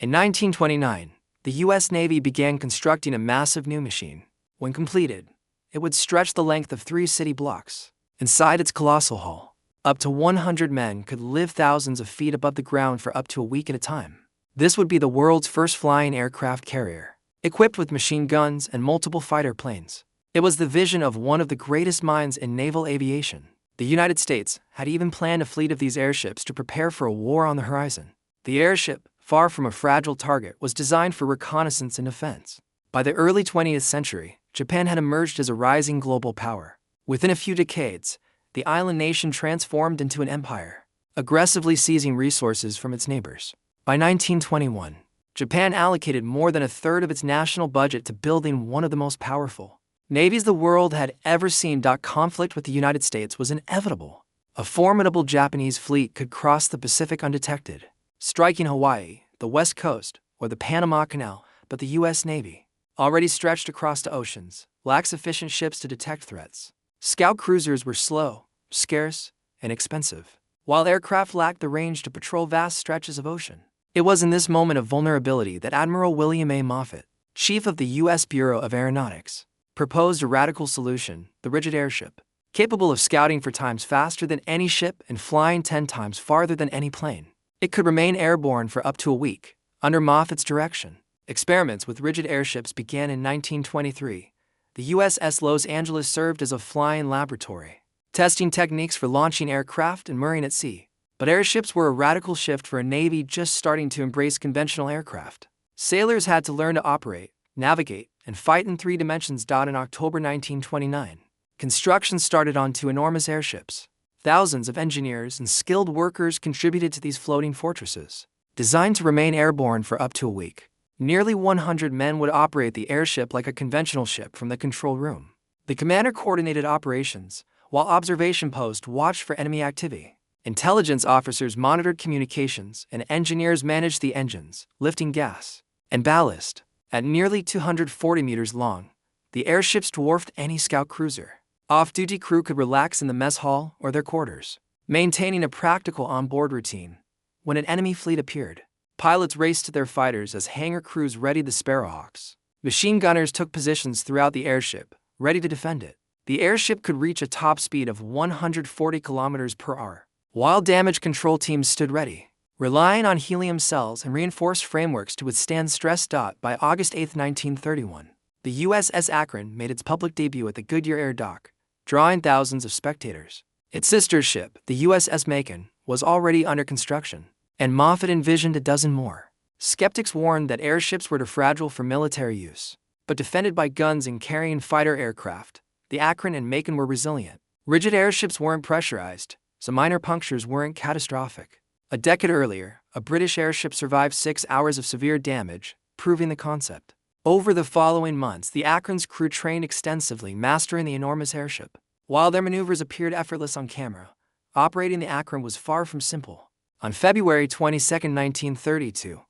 In 1929, the U.S. Navy began constructing a massive new machine. When completed, it would stretch the length of 3 city blocks. Inside its colossal hull, up to 100 men could live thousands of feet above the ground for up to a week at a time. This would be the world's first flying aircraft carrier, equipped with machine guns and multiple fighter planes. It was the vision of one of the greatest minds in naval aviation. The United States had even planned a fleet of these airships to prepare for a war on the horizon. The airship, far from a fragile target, was designed for reconnaissance and defense. By the early 20th century, Japan had emerged as a rising global power. Within a few decades, the island nation transformed into an empire, aggressively seizing resources from its neighbors. By 1921, Japan allocated more than a third of its national budget to building one of the most powerful navies the world had ever seen. Conflict with the United States was inevitable. A formidable Japanese fleet could cross the Pacific undetected, striking Hawaii, the West Coast, or the Panama Canal, but the U.S. Navy, already stretched across the oceans, lacked sufficient ships to detect threats. Scout cruisers were slow, scarce, and expensive, while aircraft lacked the range to patrol vast stretches of ocean. It was in this moment of vulnerability that Admiral William A. Moffett, chief of the U.S. Bureau of Aeronautics, proposed a radical solution: the rigid airship, capable of scouting 4 times faster than any ship and flying 10 times farther than any plane. It could remain airborne for up to a week. Under Moffett's direction, experiments with rigid airships began in 1923. The USS Los Angeles served as a flying laboratory, testing techniques for launching aircraft and mooring at sea. But airships were a radical shift for a Navy just starting to embrace conventional aircraft. Sailors had to learn to operate, navigate, and fight in 3 dimensions. In October 1929, construction started on 2 enormous airships. Thousands of engineers and skilled workers contributed to these floating fortresses, designed to remain airborne for up to a week. Nearly 100 men would operate the airship like a conventional ship from the control room. The commander coordinated operations, while observation posts watched for enemy activity. Intelligence officers monitored communications, and engineers managed the engines, lifting gas and ballast. At nearly 240 meters long, the airships dwarfed any scout cruiser. Off-duty crew could relax in the mess hall or their quarters, maintaining a practical on-board routine. When an enemy fleet appeared, pilots raced to their fighters as hangar crews readied the Sparrowhawks. Machine gunners took positions throughout the airship, ready to defend it. The airship could reach a top speed of 140 kilometers per hour, while damage control teams stood ready, relying on helium cells and reinforced frameworks to withstand stress. By August 8, 1931, the USS Akron made its public debut at the Goodyear Air Dock, drawing thousands of spectators. Its sister ship, the USS Macon, was already under construction, and Moffett envisioned a dozen more. Skeptics warned that airships were too fragile for military use, but defended by guns and carrying fighter aircraft, the Akron and Macon were resilient. Rigid airships weren't pressurized, so minor punctures weren't catastrophic. A decade earlier, a British airship survived 6 hours of severe damage, proving the concept. Over the following months, the Akron's crew trained extensively, mastering the enormous airship. While their maneuvers appeared effortless on camera, operating the Akron was far from simple. On February 22, 1932,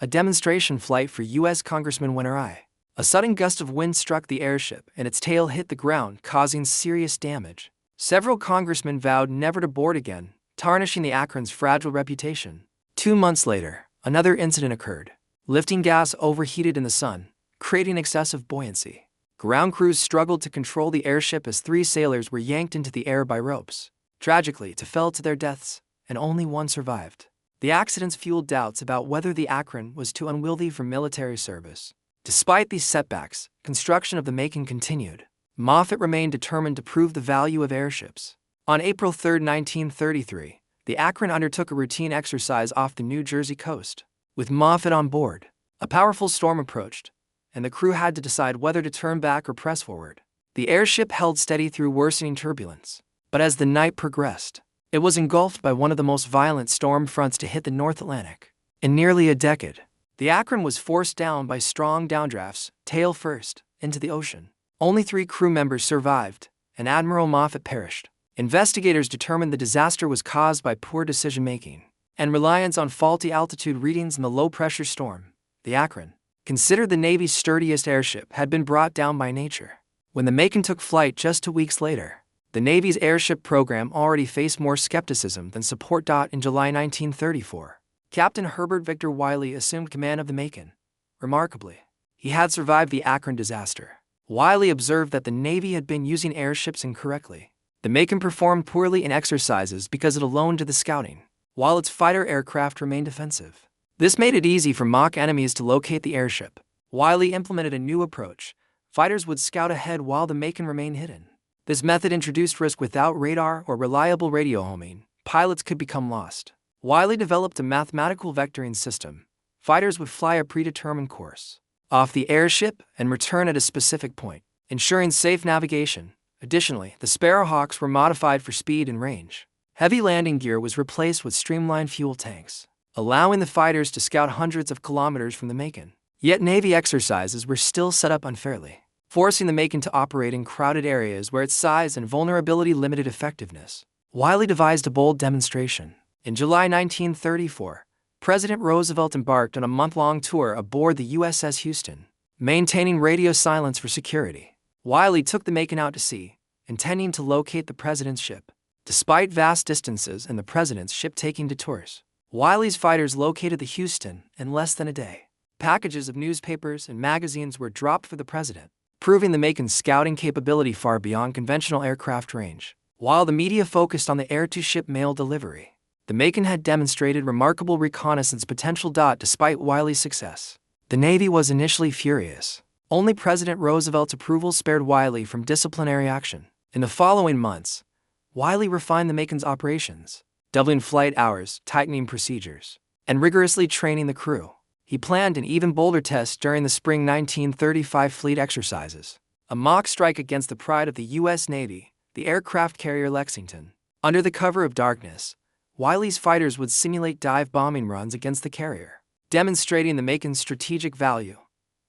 a demonstration flight for U.S. Congressman Winter I. A sudden gust of wind struck the airship and its tail hit the ground, causing serious damage. Several congressmen vowed never to board again, tarnishing the Akron's fragile reputation. 2 months later, another incident occurred. Lifting gas overheated in the sun, creating excessive buoyancy. Ground crews struggled to control the airship as 3 sailors were yanked into the air by ropes. Tragically, 2 fell to their deaths, and only 1 survived. The accidents fueled doubts about whether the Akron was too unwieldy for military service. Despite these setbacks, construction of the Macon continued. Moffett remained determined to prove the value of airships. On April 3, 1933, the Akron undertook a routine exercise off the New Jersey coast. With Moffett on board, a powerful storm approached, and the crew had to decide whether to turn back or press forward. The airship held steady through worsening turbulence, but as the night progressed, it was engulfed by one of the most violent storm fronts to hit the North Atlantic in nearly a decade. The Akron was forced down by strong downdrafts, tail first, into the ocean. Only 3 crew members survived, and Admiral Moffett perished. Investigators determined the disaster was caused by poor decision-making and reliance on faulty altitude readings in the low-pressure storm. The Akron, considered the Navy's sturdiest airship, had been brought down by nature. When the Macon took flight just 2 weeks later, the Navy's airship program already faced more skepticism than support. In July 1934, Captain Herbert Victor Wiley assumed command of the Macon. Remarkably, he had survived the Akron disaster. Wiley observed that the Navy had been using airships incorrectly. The Macon performed poorly in exercises because it alone did the scouting, while its fighter aircraft remained defensive. This made it easy for mock enemies to locate the airship. Wiley implemented a new approach. Fighters would scout ahead while the Macon remained hidden. This method introduced risk. Without radar or reliable radio homing, pilots could become lost. Wiley developed a mathematical vectoring system. Fighters would fly a predetermined course off the airship and return at a specific point, ensuring safe navigation. Additionally, the Sparrowhawks were modified for speed and range. Heavy landing gear was replaced with streamlined fuel tanks, allowing the fighters to scout hundreds of kilometers from the Macon. Yet Navy exercises were still set up unfairly, forcing the Macon to operate in crowded areas where its size and vulnerability limited effectiveness. Wiley devised a bold demonstration. In July 1934, President Roosevelt embarked on a month-long tour aboard the USS Houston, maintaining radio silence for security. Wiley took the Macon out to sea, intending to locate the president's ship. Despite vast distances and the president's ship taking detours, Wiley's fighters located the Houston in less than a day. Packages of newspapers and magazines were dropped for the president, proving the Macon's scouting capability far beyond conventional aircraft range. While the media focused on the air-to-ship mail delivery, the Macon had demonstrated remarkable reconnaissance potential. Despite Wiley's success, the Navy was initially furious. Only President Roosevelt's approval spared Wiley from disciplinary action. In the following months, Wiley refined the Macon's operations, doubling flight hours, tightening procedures, and rigorously training the crew. He planned an even bolder test during the spring 1935 fleet exercises, a mock strike against the pride of the U.S. Navy, the aircraft carrier Lexington. Under the cover of darkness, Wiley's fighters would simulate dive bombing runs against the carrier, demonstrating the Macon's strategic value.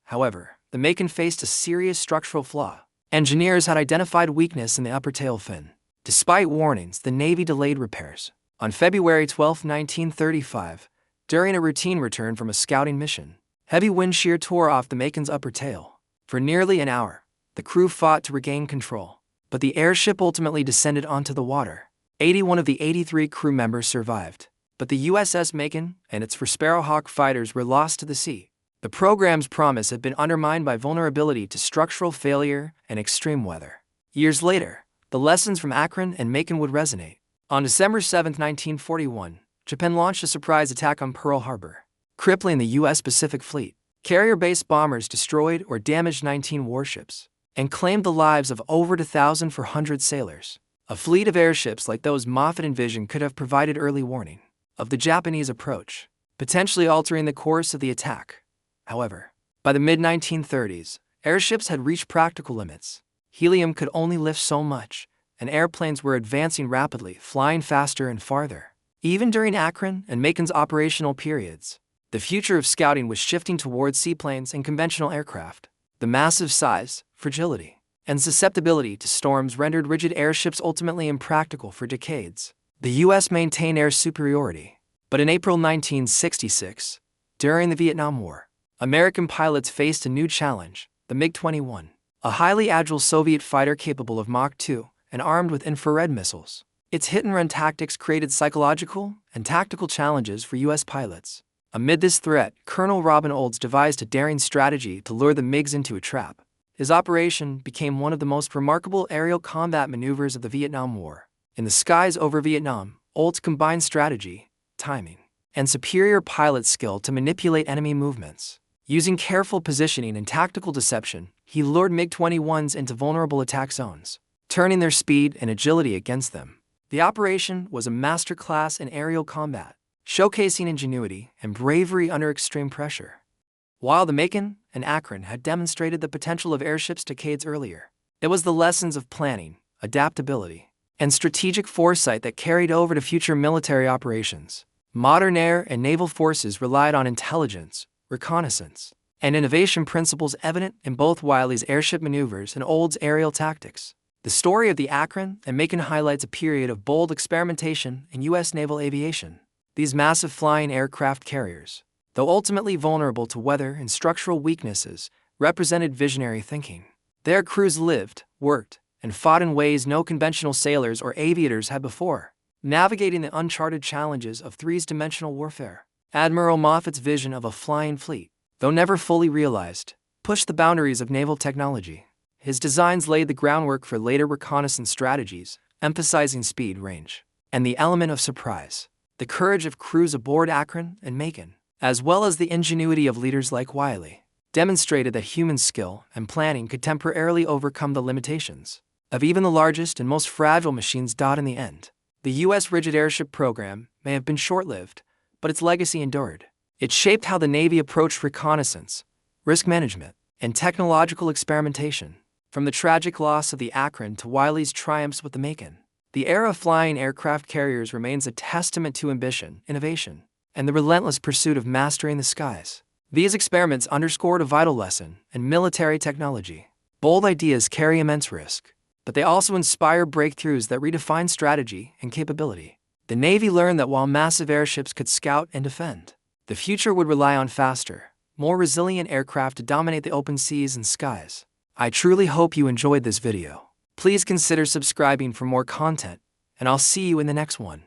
However, the Macon faced a serious structural flaw. Engineers had identified weakness in the upper tail fin. Despite warnings, the Navy delayed repairs. On February 12, 1935, during a routine return from a scouting mission, heavy wind shear tore off the Macon's upper tail. For nearly an hour, the crew fought to regain control, but the airship ultimately descended onto the water. 81 of the 83 crew members survived, but the USS Macon and its Sparrowhawk fighters were lost to the sea. The program's promise had been undermined by vulnerability to structural failure and extreme weather. Years later, the lessons from Akron and Macon would resonate. On December 7, 1941, Japan launched a surprise attack on Pearl Harbor, crippling the U.S. Pacific Fleet. Carrier-based bombers destroyed or damaged 19 warships and claimed the lives of over 2,400 sailors. A fleet of airships like those Moffett envisioned could have provided early warning of the Japanese approach, potentially altering the course of the attack. However, by the mid-1930s, airships had reached practical limits. Helium could only lift so much, and airplanes were advancing rapidly, flying faster and farther. Even during Akron and Macon's operational periods, the future of scouting was shifting towards seaplanes and conventional aircraft. The massive size, fragility, and susceptibility to storms rendered rigid airships ultimately impractical for decades. The U.S. maintained air superiority, but in April 1966, during the Vietnam War, American pilots faced a new challenge: the MiG-21, a highly agile Soviet fighter capable of Mach 2 and armed with infrared missiles. Its hit-and-run tactics created psychological and tactical challenges for U.S. pilots. Amid this threat, Colonel Robin Olds devised a daring strategy to lure the MiGs into a trap. His operation became one of the most remarkable aerial combat maneuvers of the Vietnam War. In the skies over Vietnam, Olds combined strategy, timing, and superior pilot skill to manipulate enemy movements. Using careful positioning and tactical deception, he lured MiG-21s into vulnerable attack zones, turning their speed and agility against them. The operation was a masterclass in aerial combat, showcasing ingenuity and bravery under extreme pressure. While the Macon and Akron had demonstrated the potential of airships decades earlier, it was the lessons of planning, adaptability, and strategic foresight that carried over to future military operations. Modern air and naval forces relied on intelligence, reconnaissance, and innovation principles evident in both Wiley's airship maneuvers and Olds' aerial tactics. The story of the Akron and Macon highlights a period of bold experimentation in U.S. naval aviation. These massive flying aircraft carriers, though ultimately vulnerable to weather and structural weaknesses, represented visionary thinking. Their crews lived, worked, and fought in ways no conventional sailors or aviators had before, navigating the uncharted challenges of three-dimensional warfare. Admiral Moffat's vision of a flying fleet, though never fully realized, pushed the boundaries of naval technology. His designs laid the groundwork for later reconnaissance strategies, emphasizing speed, range, and the element of surprise. The courage of crews aboard Akron and Macon, as well as the ingenuity of leaders like Wiley, demonstrated that human skill and planning could temporarily overcome the limitations of even the largest and most fragile machines. In the end, the U.S. rigid airship program may have been short-lived, but its legacy endured. It shaped how the Navy approached reconnaissance, risk management, and technological experimentation. From the tragic loss of the Akron to Wiley's triumphs with the Macon, the era of flying aircraft carriers remains a testament to ambition, innovation, and the relentless pursuit of mastering the skies. These experiments underscored a vital lesson in military technology. Bold ideas carry immense risk, but they also inspire breakthroughs that redefine strategy and capability. The Navy learned that while massive airships could scout and defend, the future would rely on faster, more resilient aircraft to dominate the open seas and skies. I truly hope you enjoyed this video. Please consider subscribing for more content, and I'll see you in the next one.